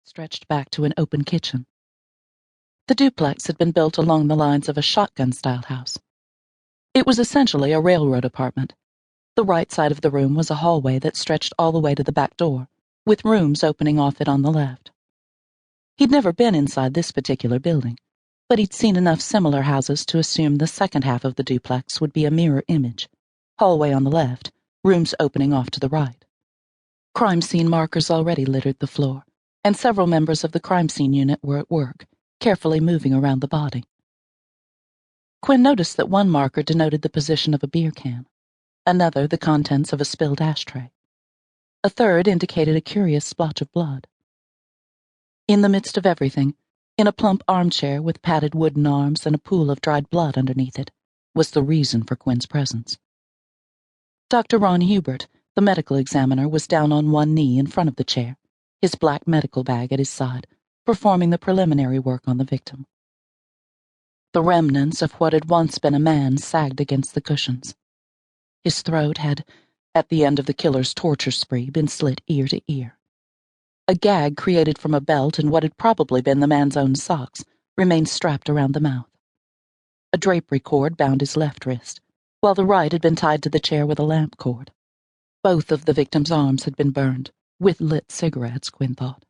stretched back to an open kitchen. The duplex had been built along the lines of a shotgun-style house. It was essentially a railroad apartment. The right side of the room was a hallway that stretched all the way to the back door, with rooms opening off it on the left. He'd never been inside this particular building, but he'd seen enough similar houses to assume the second half of the duplex would be a mirror image. Hallway on the left, rooms opening off to the right. Crime scene markers already littered the floor, and several members of the crime scene unit were at work, carefully moving around the body. Quinn noticed that one marker denoted the position of a beer can, another the contents of a spilled ashtray. A third indicated a curious splotch of blood. In the midst of everything, in a plump armchair with padded wooden arms and a pool of dried blood underneath it, was the reason for Quinn's presence. Dr. Ron Hubert, the medical examiner, was down on one knee in front of the chair, his black medical bag at his side, performing the preliminary work on the victim. The remnants of what had once been a man sagged against the cushions. His throat had, at the end of the killer's torture spree, been slit ear to ear. A gag created from a belt and what had probably been the man's own socks remained strapped around the mouth. A drapery cord bound his left wrist, while the right had been tied to the chair with a lamp cord. Both of the victim's arms had been burned, with lit cigarettes, Quinn thought.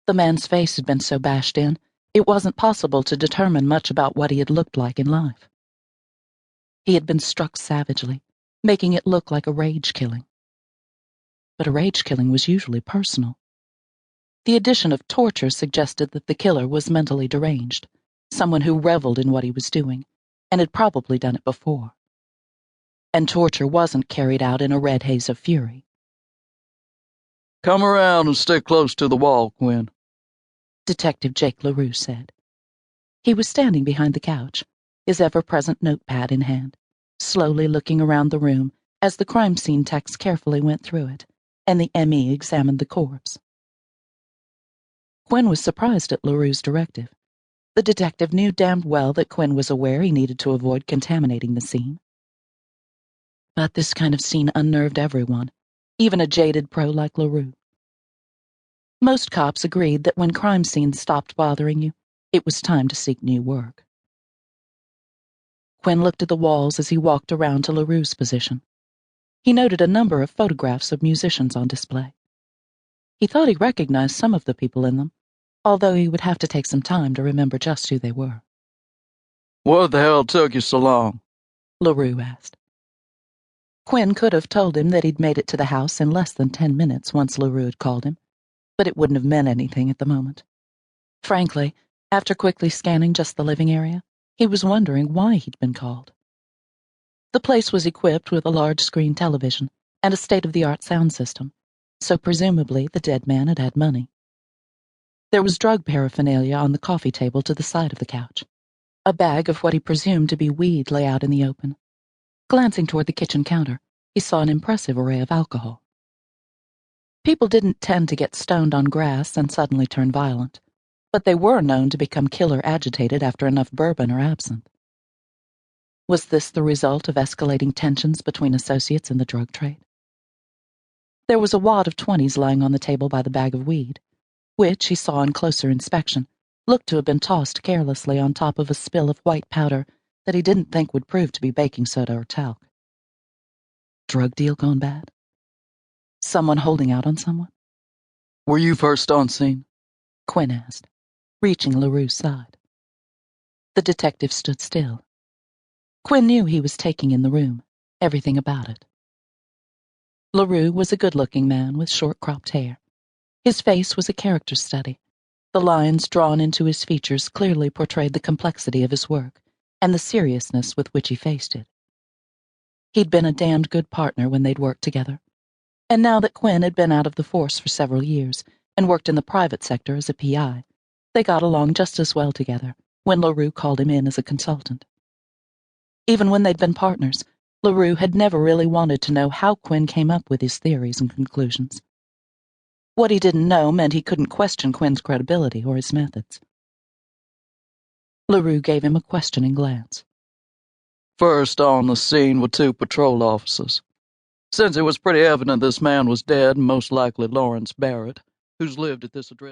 The man's face had been so bashed in, it wasn't possible to determine much about what he had looked like in life. He had been struck savagely, making it look like a rage killing. But a rage killing was usually personal. The addition of torture suggested that the killer was mentally deranged, someone who reveled in what he was doing, and had probably done it before. And torture wasn't carried out in a red haze of fury. "Come around and stay close to the wall, Quinn," Detective Jake LaRue said. He was standing behind the couch, his ever-present notepad in hand, slowly looking around the room as the crime scene techs carefully went through it, and the ME examined the corpse. Quinn was surprised at LaRue's directive. The detective knew damned well that Quinn was aware he needed to avoid contaminating the scene. But this kind of scene unnerved everyone, even a jaded pro like LaRue. Most cops agreed that when crime scenes stopped bothering you, it was time to seek new work. Quinn looked at the walls as he walked around to LaRue's position. He noted a number of photographs of musicians on display. He thought he recognized some of the people in them, although he would have to take some time to remember just who they were. "What the hell took you so long?" LaRue asked. Quinn could have told him that he'd made it to the house in less than 10 minutes once LaRue had called him, but it wouldn't have meant anything at the moment. Frankly, after quickly scanning just the living area, he was wondering why he'd been called. The place was equipped with a large-screen television and a state-of-the-art sound system, so presumably the dead man had had money. There was drug paraphernalia on the coffee table to the side of the couch. A bag of what he presumed to be weed lay out in the open. Glancing toward the kitchen counter, he saw an impressive array of alcohol. People didn't tend to get stoned on grass and suddenly turn violent, but they were known to become killer-agitated after enough bourbon or absinthe. Was this the result of escalating tensions between associates in the drug trade? There was a wad of 20s lying on the table by the bag of weed, which, he saw on closer inspection, looked to have been tossed carelessly on top of a spill of white powder that he didn't think would prove to be baking soda or talc. Drug deal gone bad? Someone holding out on someone? "Were you first on scene?" Quinn asked, reaching LaRue's side. The detective stood still. Quinn knew he was taking in the room, everything about it. LaRue was a good-looking man with short-cropped hair. His face was a character study. The lines drawn into his features clearly portrayed the complexity of his work and the seriousness with which he faced it. He'd been a damned good partner when they'd worked together, and now that Quinn had been out of the force for several years and worked in the private sector as a PI, they got along just as well together when LaRue called him in as a consultant. Even when they'd been partners, LaRue had never really wanted to know how Quinn came up with his theories and conclusions. What he didn't know meant he couldn't question Quinn's credibility or his methods. LaRue gave him a questioning glance. "First on the scene were 2 patrol officers. Since it was pretty evident this man was dead, most likely Lawrence Barrett, who's lived at this address